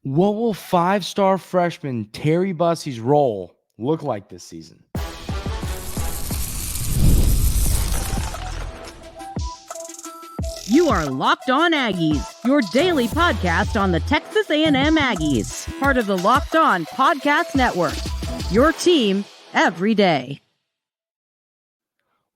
What will five-star freshman Terry Bussey's role look like this season? You are Locked On Aggies, your daily podcast on the Texas A&M Aggies, part of the Locked On Podcast Network, your team every day.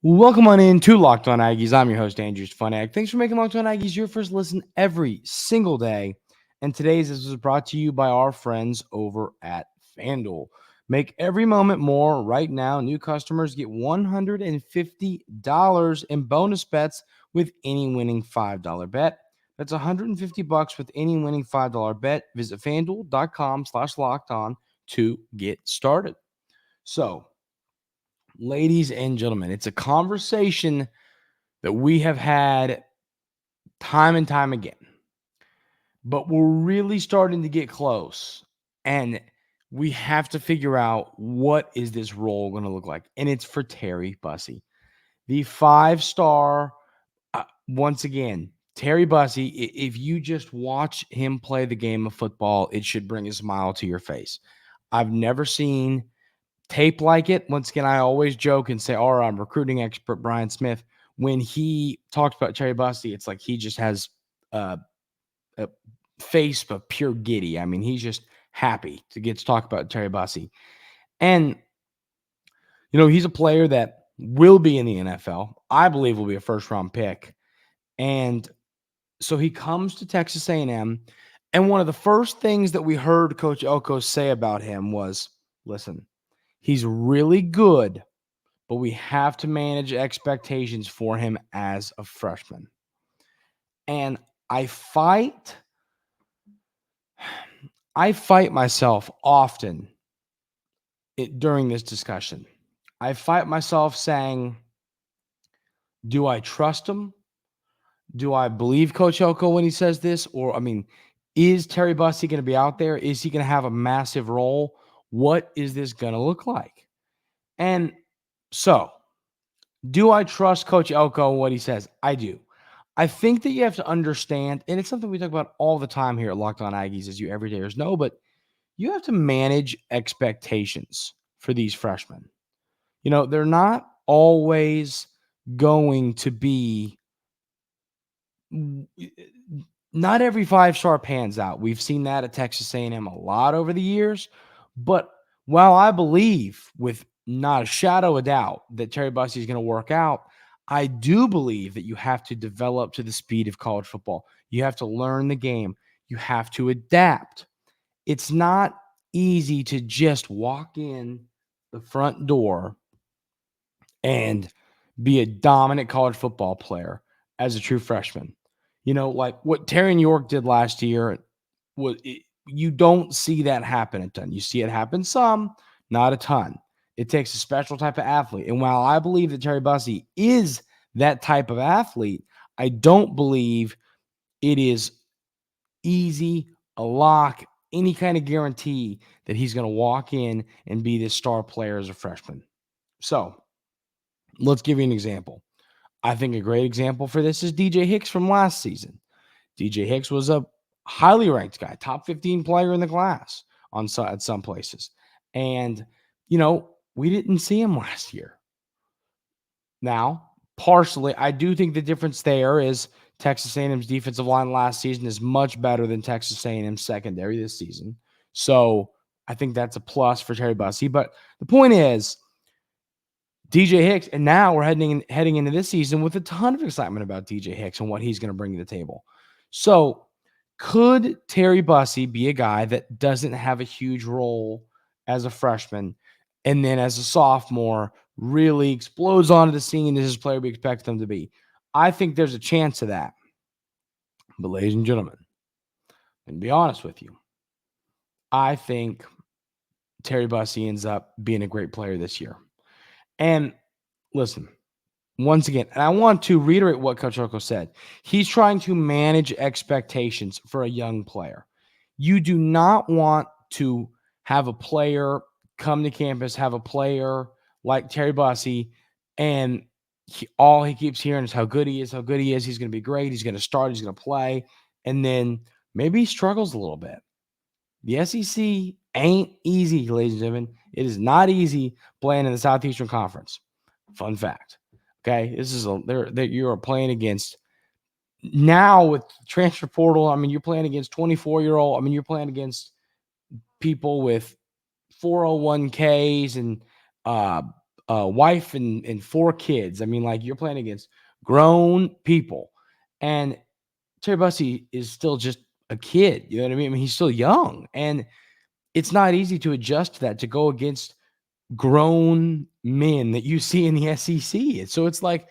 Welcome on in to Locked On Aggies. I'm your host, Andrew Stefaniak. Thanks for making Locked On Aggies your first listen every single day. And today's is brought to you by our friends over at FanDuel. Make every moment more. Right now, new customers get $150 in bonus bets with any winning $5 bet. That's $150 with any winning $5 bet. Visit FanDuel.com/lockedon to get started. So, ladies and gentlemen, it's a conversation that we have had time and time again, but we're really starting to get close, and we have to figure out what is this role going to look like, and it's for Terry Bussey, the five-star. Once again, Terry Bussey, if you just watch him play the game of football, it should bring a smile to your face. I've never seen tape like it. Once again, I always joke and say, I'm recruiting expert Brian Smith. When he talks about Terry Bussey, it's like he just has a face of pure giddy. I mean, he's just happy to get to talk about Terry Bussey. And, he's a player that will be in the NFL. I believe will be a first-round pick. And so he comes to Texas A&M, and one of the first things that we heard Coach Elko say about him was, listen, he's really good, but we have to manage expectations for him as a freshman. And I fight myself often during this discussion. I fight myself saying, do I trust him? Do I believe Coach Elko when he says this? Or, is Terry Bussey going to be out there? Is he going to have a massive role? What is this going to look like? And so, do I trust Coach Elko and what he says? I do. I think that you have to understand, and it's something we talk about all the time here at Locked On Aggies, as you everydayers know, but you have to manage expectations for these freshmen. They're not always going to be – not every five-star pans out. We've seen that at Texas A&M a lot over the years. But while I believe with not a shadow of doubt that Terry Bussey is going to work out, I do believe that you have to develop to the speed of college football. You have to learn the game. You have to adapt. It's not easy to just walk in the front door and be a dominant college football player as a true freshman. Like what Terry and York did last year, you don't see that happen a ton. You see it happen some, not a ton. It takes a special type of athlete. And while I believe that Terry Bussey is that type of athlete, I don't believe it is easy, a lock, any kind of guarantee that he's going to walk in and be this star player as a freshman. So let's give you an example. I think a great example for this is DJ Hicks from last season. DJ Hicks was a highly ranked guy, top 15 player in the class at some places. And, we didn't see him last year. Now, partially, I do think the difference there is Texas A&M's defensive line last season is much better than Texas A&M's secondary this season. So I think that's a plus for Terry Bussey. But the point is, DJ Hicks, and now we're heading into this season with a ton of excitement about DJ Hicks and what he's going to bring to the table. So could Terry Bussey be a guy that doesn't have a huge role as a freshman and then as a sophomore really explodes onto the scene as his player we expect them to be? I think there's a chance of that. But ladies and gentlemen, and to be honest with you, I think Terry Bussey ends up being a great player this year. And listen, once again, and I want to reiterate what Coach Elko said. He's trying to manage expectations for a young player. You do not want to have a player come to campus, have a player like Terry Bussey, and all he keeps hearing is how good he is, He's going to be great. He's going to start. He's going to play. And then maybe he struggles a little bit. The SEC ain't easy, ladies and gentlemen. It is not easy playing in the Southeastern Conference. Fun fact. Okay, this is that you are playing against now with transfer portal. I mean, you're playing against 24-year-old. I mean, you're playing against people with 401ks and wife and 4 kids. I mean, like, you're playing against grown people, and Terry Bussey is still just a kid. You know what I mean? He's still young, and it's not easy to adjust to that, to go against grown men that you see in the SEC. So it's like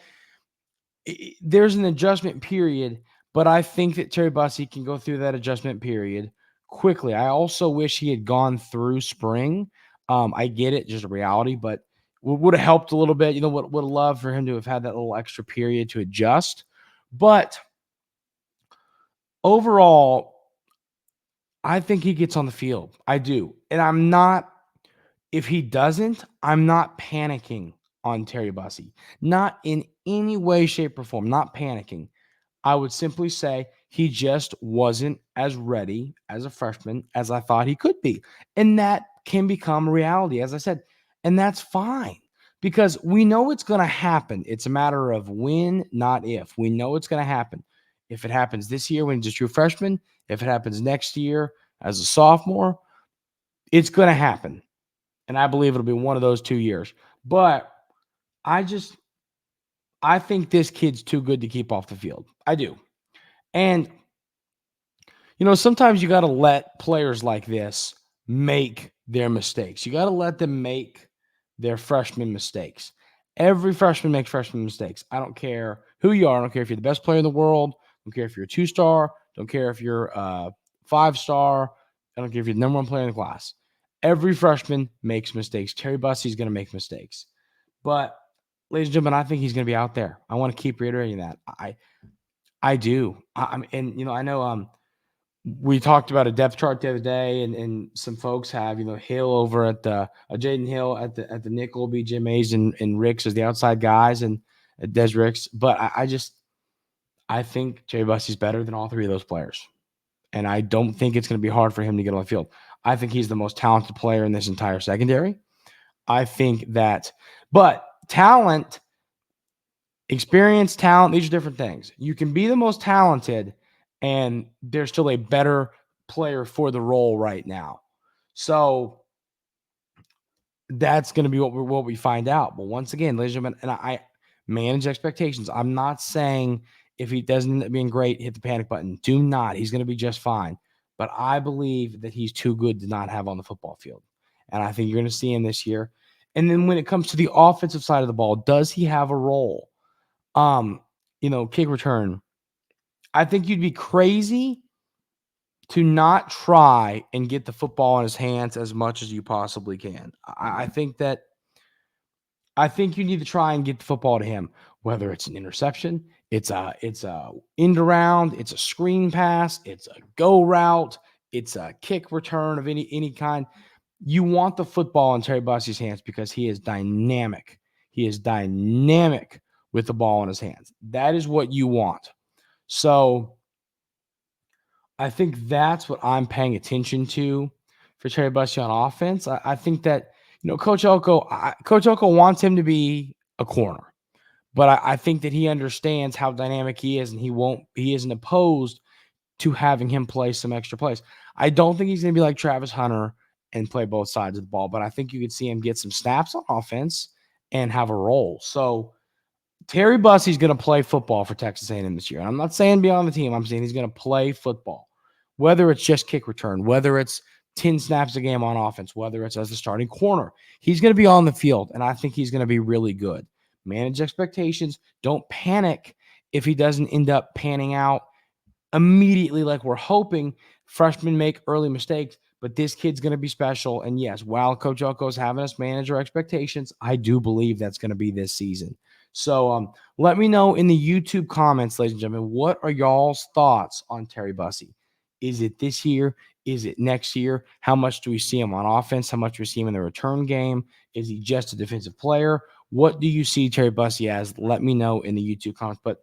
there's an adjustment period, but I think that Terry Bussey can go through that adjustment period quickly. I also wish he had gone through spring. I get it, just a reality, but would have helped a little bit. Would have loved for him to have had that little extra period to adjust. But overall, I think he gets on the field. I do. And if he doesn't, I'm not panicking on Terry Bussey. Not in any way, shape, or form. Not panicking. I would simply say he just wasn't as ready as a freshman as I thought he could be. And that can become a reality, as I said. And that's fine, because we know it's going to happen. It's a matter of when, not if. We know it's going to happen. If it happens this year when he's a true freshman, if it happens next year as a sophomore, it's going to happen. And I believe it'll be one of those 2 years. But I think this kid's too good to keep off the field. I do. And, sometimes you got to let players like this make their mistakes. You got to let them make their freshman mistakes. Every freshman makes freshman mistakes. I don't care who you are. I don't care if you're the best player in the world. I don't care if you're a 2-star. Don't care if you're a 5-star. I don't care if you're the number 1 player in the class. Every freshman makes mistakes. Terry Bussey's going to make mistakes. But, ladies and gentlemen, I think he's going to be out there. I want to keep reiterating that. I do. I know we talked about a depth chart the other day, and some folks have, Hill over at the Jaden Hill at the nickel, BJ Mays and Ricks as the outside guys, and Des Ricks. But I think Terry Bussey's better than all 3 of those players. And I don't think it's going to be hard for him to get on the field. I think he's the most talented player in this entire secondary. I think that, but talent, experience, talent, these are different things. You can be the most talented, and there's still a better player for the role right now. So that's going to be what we find out. But once again, ladies and gentlemen, and I manage expectations. I'm not saying if he doesn't end up being great, hit the panic button. Do not. He's going to be just fine. But I believe that he's too good to not have on the football field. And I think you're going to see him this year. And then when it comes to the offensive side of the ball, does he have a role? Kick return. I think you'd be crazy to not try and get the football in his hands as much as you possibly can. I think you need to try and get the football to him, whether it's an interception, it's a end around, it's a screen pass, it's a go route, it's a kick return of any kind. You want the football in Terry Bussey's hands because he is dynamic. He is dynamic with the ball in his hands. That is what you want. So I think that's what I'm paying attention to for Terry Bussey on offense. I think that, Coach Elko wants him to be a corner, but I think that he understands how dynamic he is, and he isn't opposed to having him play some extra plays. I don't think he's going to be like Travis Hunter and play both sides of the ball, but I think you could see him get some snaps on offense and have a role. So Terry Bussey's going to play football for Texas A&M this year. And I'm not saying be on the team. I'm saying he's going to play football, whether it's just kick return, whether it's 10 snaps a game on offense, whether it's as the starting corner. He's going to be on the field, and I think he's going to be really good. Manage expectations. Don't panic if he doesn't end up panning out immediately like we're hoping. Freshmen make early mistakes, but this kid's going to be special. And yes, while Coach Elko is having us manage our expectations, I do believe that's going to be this season. So let me know in the YouTube comments, ladies and gentlemen, what are y'all's thoughts on Terry Bussey? Is it this year? Is it next year? How much do we see him on offense? How much do we see him in the return game? Is he just a defensive player? What do you see Terry Bussey as? Let me know in the YouTube comments. But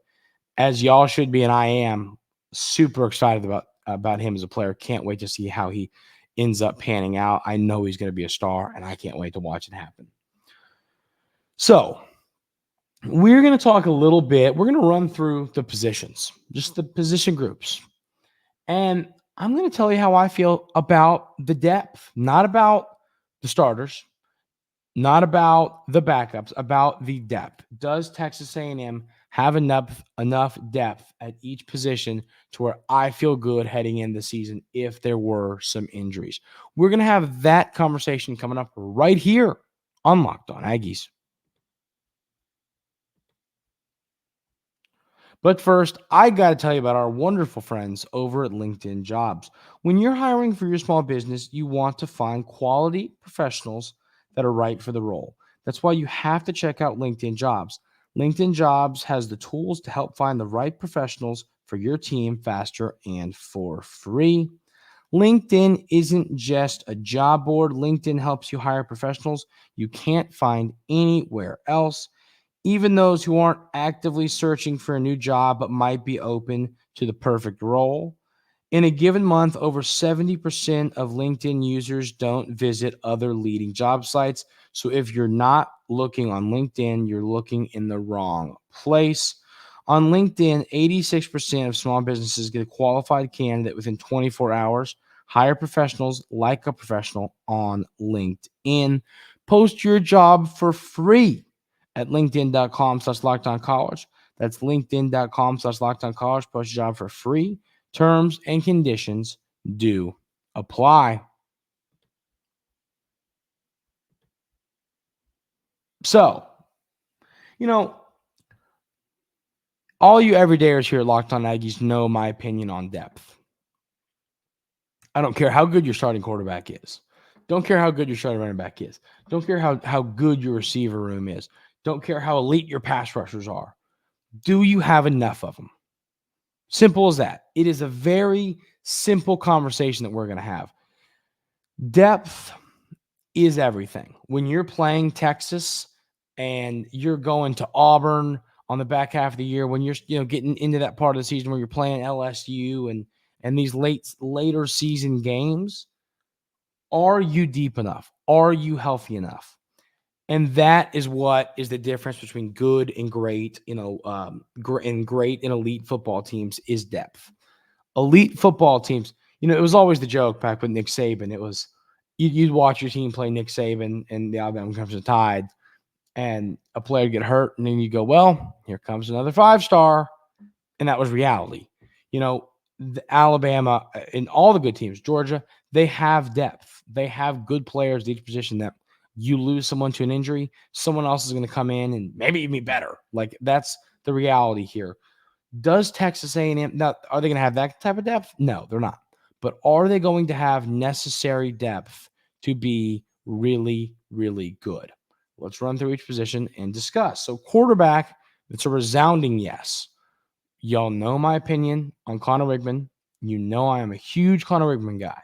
as y'all should be, and I am super excited about him as a player. Can't wait to see how he ends up panning out. I know he's going to be a star, and I can't wait to watch it happen. So we're going to talk a little bit. We're going to run through the positions, just the position groups. And I'm going to tell you how I feel about the depth, not about the starters, not about the backups, about the depth. Does Texas A&M have enough depth at each position to where I feel good heading in the season if there were some injuries? We're going to have that conversation coming up right here on Locked On Aggies. But first, I got to tell you about our wonderful friends over at LinkedIn Jobs. When you're hiring for your small business, you want to find quality professionals that are right for the role. That's why you have to check out LinkedIn Jobs. LinkedIn Jobs has the tools to help find the right professionals for your team faster and for free. LinkedIn isn't just a job board. LinkedIn helps you hire professionals you can't find anywhere else. Even those who aren't actively searching for a new job but might be open to the perfect role. In a given month, over 70% of LinkedIn users don't visit other leading job sites. So if you're not looking on LinkedIn, you're looking in the wrong place. On LinkedIn, 86% of small businesses get a qualified candidate within 24 hours. Hire professionals like a professional on LinkedIn. Post your job for free at linkedin.com/lockedoncollege. That's linkedin.com/lockedoncollege. Post your job for free. Terms and conditions do apply. So, all you everydayers here at Locked On Aggies know my opinion on depth. I don't care how good your starting quarterback is. Don't care how good your starting running back is. Don't care how good your receiver room is. Don't care how elite your pass rushers are. Do you have enough of them? Simple as that. It is a very simple conversation that we're going to have. Depth is everything. When you're playing Texas and you're going to Auburn on the back half of the year, when you're getting into that part of the season where you're playing LSU and these later season games, are you deep enough? Are you healthy enough? And that is what is the difference between good and great, and great and elite football teams is depth. Elite football teams, it was always the joke back with Nick Saban. It was you'd watch your team play Nick Saban and the Alabama Crimson Tide, and a player get hurt, and then you go, well, here comes another 5-star, and that was reality. The Alabama and all the good teams, Georgia, they have depth. They have good players at each position that you lose someone to an injury, someone else is going to come in and maybe even be better. Like, that's the reality here. Does Texas A&M, now, are they going to have that type of depth? No, they're not. But are they going to have necessary depth to be really, really good? Let's run through each position and discuss. So quarterback, it's a resounding yes. Y'all know my opinion on Connor Wigman. You know I am a huge Connor Wigman guy.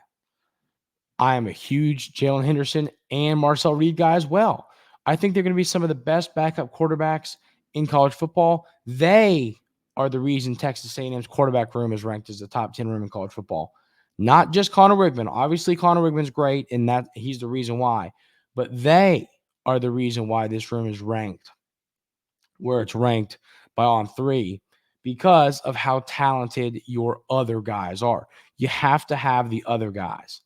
I am a huge Jalen Henderson and Marcel Reed guy as well. I think they're going to be some of the best backup quarterbacks in college football. They are the reason Texas A&M's quarterback room is ranked as the top 10 room in college football. Not just Connor Wigman. Obviously, Connor Wigman's great, and that he's the reason why. But they are the reason why this room is ranked where it's ranked by On 3 because of how talented your other guys are. You have to have the other guys.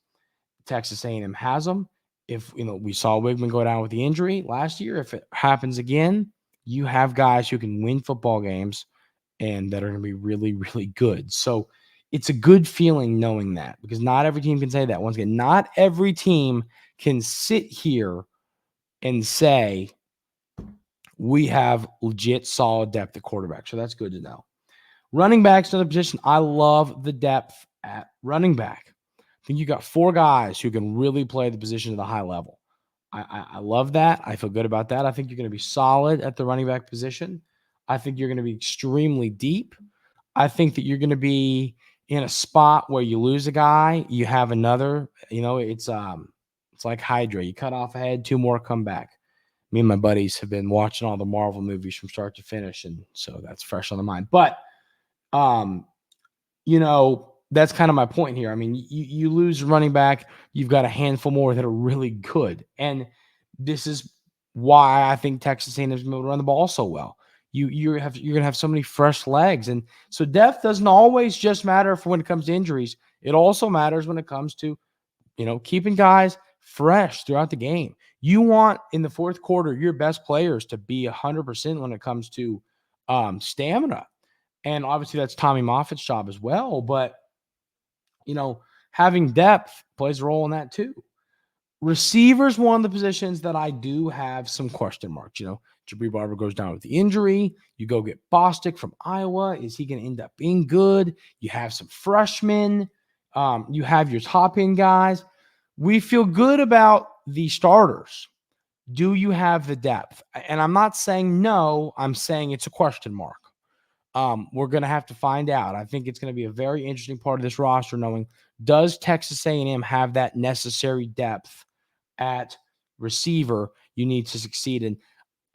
Texas A&M has them. If we saw Wigman go down with the injury last year, if it happens again, you have guys who can win football games and that are going to be really, really good. So it's a good feeling knowing that, because not every team can say that. Once again, not every team can sit here and say we have legit solid depth at quarterback. So that's good to know. Running back's another position. I love the depth at running back. I think you got 4 guys who can really play the position at a high level. I love that. I feel good about that. I think you're going to be solid at the running back position. I think you're going to be extremely deep. I think that you're going to be in a spot where you lose a guy, you have another. It's like Hydra. You cut off a head, 2 more come back. Me and my buddies have been watching all the Marvel movies from start to finish, and so that's fresh on the mind. But, that's kind of my point here. I mean, you lose running back, you've got a handful more that are really good. And this is why I think Texas A&M is going to be able to run the ball so well. You're going to have so many fresh legs. And so depth doesn't always just matter for when it comes to injuries. It also matters when it comes to, keeping guys fresh throughout the game. You want in the fourth quarter your best players to be 100% when it comes to stamina. And obviously that's Tommy Moffitt's job as well. But, having depth plays a role in that too. Receivers, one of the positions that I do have some question marks. Jabri Barber goes down with the injury. You go get Bostic from Iowa. Is he going to end up being good? You have some freshmen. You have your top end guys. We feel good about the starters. Do you have the depth? And I'm not saying no. I'm saying it's a question mark. We're going to have to find out. I think it's going to be a very interesting part of this roster, knowing, does Texas A&M have that necessary depth at receiver you need to succeed? And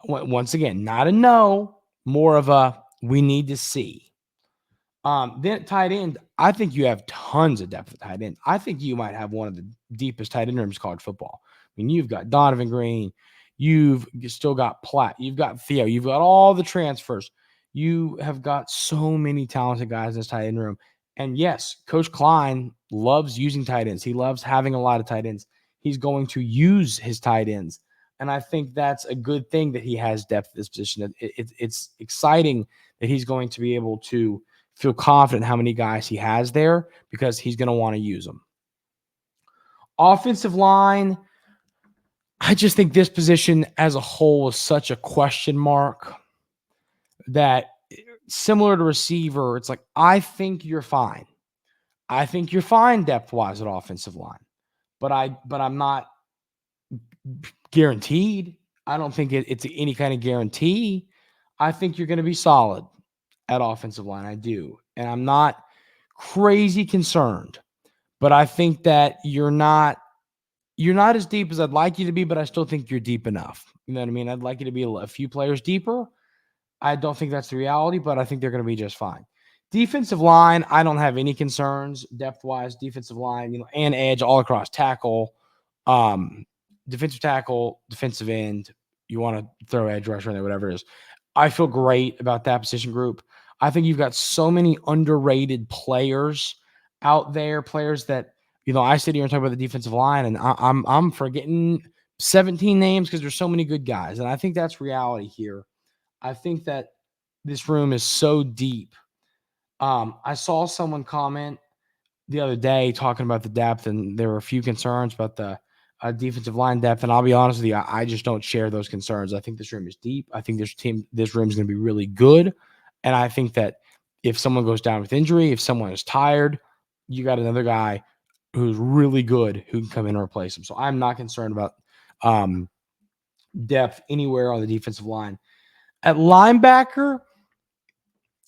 once again, not a no, more of a we need to see. Then tight end, I think you have tons of depth at tight end. I think you might have one of the deepest tight end rooms in college football. I mean, you've got Donovan Green, you've still got Platt, you've got Theo, you've got all the transfers. You have got so many talented guys in this tight end room. And yes, Coach Klein loves using tight ends. He loves having a lot of tight ends. He's going to use his tight ends. And I think that's a good thing that he has depth at this position. It's exciting that he's going to be able to feel confident how many guys he has there, because he's going to want to use them. Offensive line, I just think this position as a whole is such a question mark that, similar to receiver, it's like, I think you're fine. I think you're fine depth-wise at offensive line. But I'm not guaranteed. I don't think it's any kind of guarantee. I think you're going to be solid at offensive line. I do. And I'm not crazy concerned. But I think that you're not as deep as I'd like you to be, but I still think you're deep enough. You know what I mean? I'd like you to be a few players deeper. I don't think that's the reality, but I think they're going to be just fine. Defensive line, I don't have any concerns depth-wise. Defensive line, and edge all across. Tackle, defensive tackle, defensive end. You want to throw edge rusher in there, whatever it is. I feel great about that position group. I think you've got so many underrated players out there, players that, I sit here and talk about the defensive line, and I'm forgetting 17 names because there's so many good guys. And I think that's reality here. I think that this room is so deep. I saw someone comment the other day talking about the depth, and there were a few concerns about the defensive line depth. And I'll be honest with you, I just don't share those concerns. I think this room is deep. I think this room is going to be really good. And I think that if someone goes down with injury, if someone is tired, you got another guy who's really good who can come in and replace him. So I'm not concerned about depth anywhere on the defensive line. At linebacker,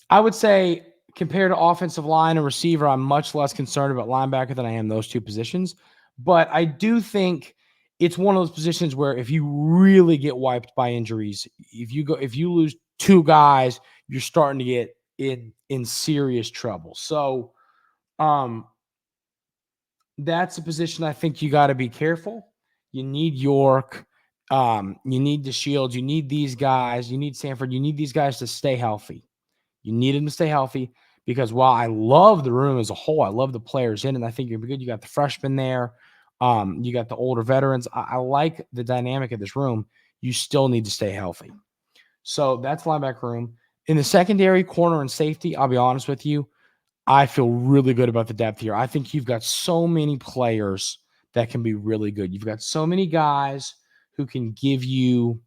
I would say compared to offensive line and receiver, I'm much less concerned about linebacker than I am those two positions. But I do think it's one of those positions where if you really get wiped by injuries, if you lose two guys, you're starting to get in serious trouble. So that's a position I think you got to be careful. You need York. You need DeShields. You need these guys. You need Sanford. You need these guys to stay healthy. You need them to stay healthy, because while I love the room as a whole, I love the players in, and I think you're good. You got the freshmen there. You got the older veterans. I like the dynamic of this room. You still need to stay healthy. So that's linebacker room. In the secondary, corner, and safety, I'll be honest with you, I feel really good about the depth here. I think you've got so many players that can be really good. You've got so many guys who can give you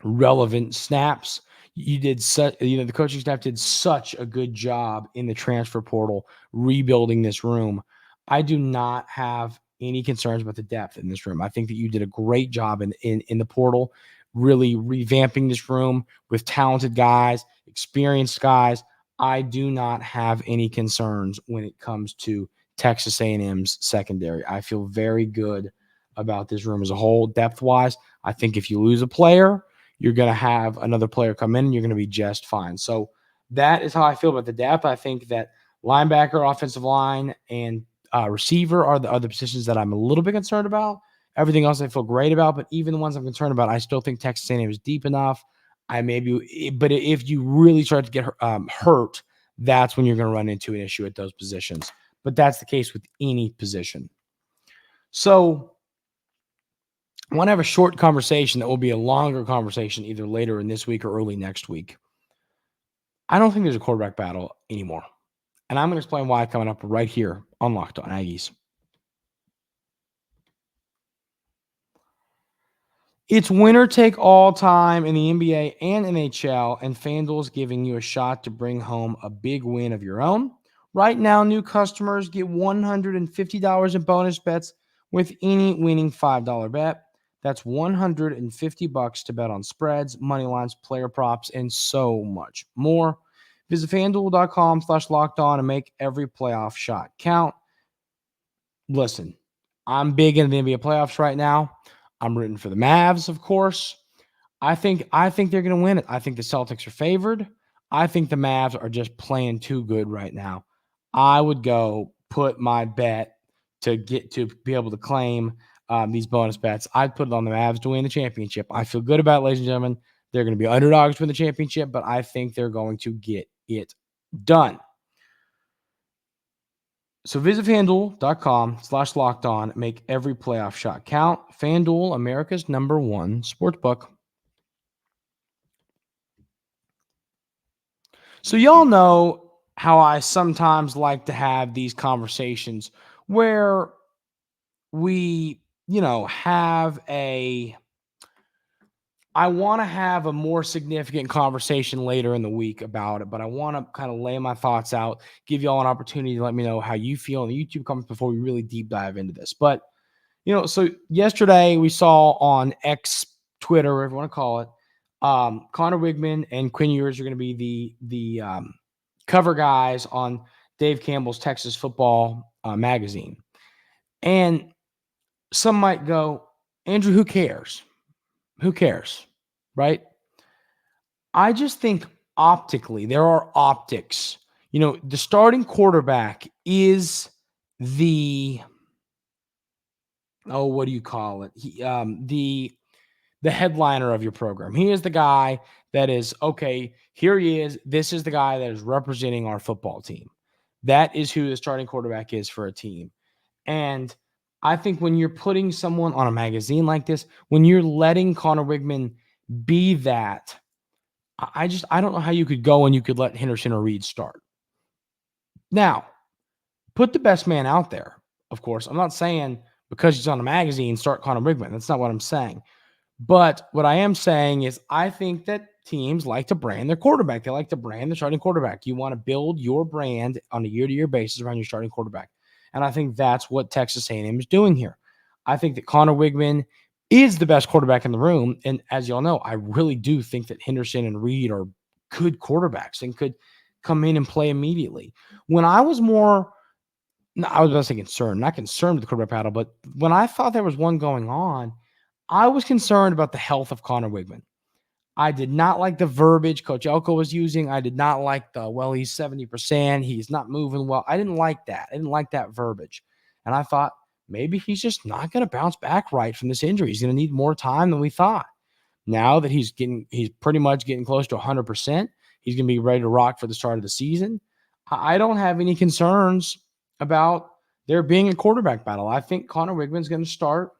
relevant snaps. The coaching staff did such a good job in the transfer portal, rebuilding this room. I do not have any concerns about the depth in this room. I think that you did a great job in the portal, really revamping this room with talented guys, experienced guys. I do not have any concerns when it comes to Texas A&M's secondary. I feel very good about this room as a whole, depth-wise. I think if you lose a player, you're going to have another player come in and you're going to be just fine. So that is how I feel about the depth. I think that Linebacker, offensive line, and receiver are the other positions that I'm a little bit concerned about. Everything else I feel great about, but even the ones I'm concerned about, I still think Texas A&M is deep enough. But if you really start to get hurt, that's when you're going to run into an issue at those positions. But that's the case with any position. So I want to have a short conversation that will be a longer conversation either later in this week or early next week. I don't think there's a quarterback battle anymore. And I'm going to explain why coming up right here on Locked On Aggies. It's winner take all time in the NBA and NHL, and FanDuel is giving you a shot to bring home a big win of your own. Right now, new customers get $150 in bonus bets with any winning $5 bet. That's $150 to bet on spreads, money lines, player props, and so much more. Visit FanDuel.com/lockedon and make every playoff shot count. Listen, I'm big into the NBA playoffs right now. I'm rooting for the Mavs, of course. I think they're going to win it. I think the Celtics are favored. I think the Mavs are just playing too good right now. I would go put my bet to be able to claim these bonus bets. I'd put it on the Mavs to win the championship. I feel good about it, ladies and gentlemen. They're going to be underdogs to win the championship, but I think they're going to get it done. So visit FanDuel.com/lockedon. Make every playoff shot count. FanDuel, America's #1 sportsbook. So y'all know how I sometimes like to have these conversations where we, I want to have a more significant conversation later in the week about it, but I want to kind of lay my thoughts out, give y'all an opportunity to let me know how you feel in the YouTube comments before we really deep dive into this. But, so yesterday we saw on X, Twitter, whatever you want to call it, Connor Wigman and Quinn Ewers are going to be the cover guys on Dave Campbell's Texas Football magazine. And some might go, Andrew, who cares? Who cares? Right? I just think optically, there are optics. The starting quarterback is the what do you call it? The headliner of your program. He is the guy that is, okay, here he is. This is the guy that is representing our football team. That is who the starting quarterback is for a team. And I think when you're putting someone on a magazine like this, when you're letting Connor Wigman be that, I don't know how you could go and you could let Henderson or Reed start. Now, put the best man out there, of course. I'm not saying because he's on a magazine, start Connor Wigman. That's not what I'm saying. But what I am saying is I think that teams like to brand their quarterback. They like to brand the starting quarterback. You want to build your brand on a year-to-year basis around your starting quarterback. And I think that's what Texas A&M is doing here. I think that Connor Wigman is the best quarterback in the room. And as y'all know, I really do think that Henderson and Reed are good quarterbacks and could come in and play immediately. When I was more, I was going to say concerned, not concerned with the quarterback battle, but when I thought there was one going on, I was concerned about the health of Connor Wigman. I did not like the verbiage Coach Elko was using. I did not like he's 70%. He's not moving well. I didn't like that. I didn't like that verbiage. And I thought maybe he's just not going to bounce back right from this injury. He's going to need more time than we thought. Now that he's pretty much getting close to 100%, he's going to be ready to rock for the start of the season. I don't have any concerns about there being a quarterback battle. I think Connor Wigman's going to start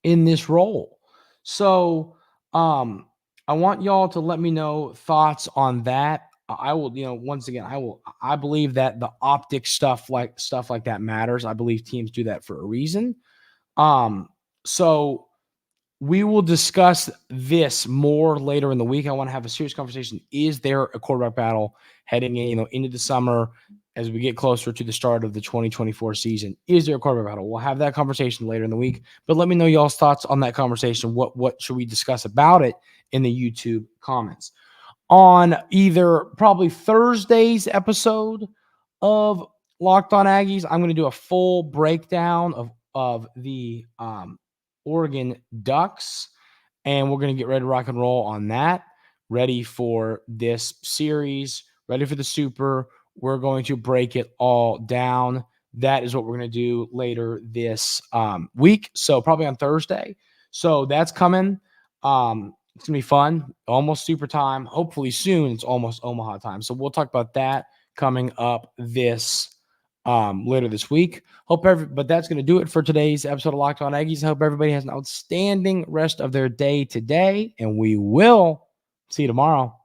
in this role. So, I want y'all to let me know thoughts on that. I will, once again, I believe that the optic stuff like that matters. I believe teams do that for a reason. So we will discuss this more later in the week. I want to have a serious conversation. Is there a quarterback battle heading in, into the summer as we get closer to the start of the 2024 season? Is there a quarterback battle? We'll have that conversation later in the week, but let me know y'all's thoughts on that conversation. What should we discuss about it in the YouTube comments? On either probably Thursday's episode of Locked On Aggies, I'm going to do a full breakdown of the Oregon Ducks, and we're going to get ready to rock and roll on that, ready for this series, ready for the Super. we're going to break it all down. That is what we're going to do later this week. So probably on Thursday. So that's coming. It's going to be fun. Almost super time. Hopefully soon it's almost Omaha time. So we'll talk about that coming up this later this week. But that's going to do it for today's episode of Locked On Aggies. I hope everybody has an outstanding rest of their day today, and we will see you tomorrow.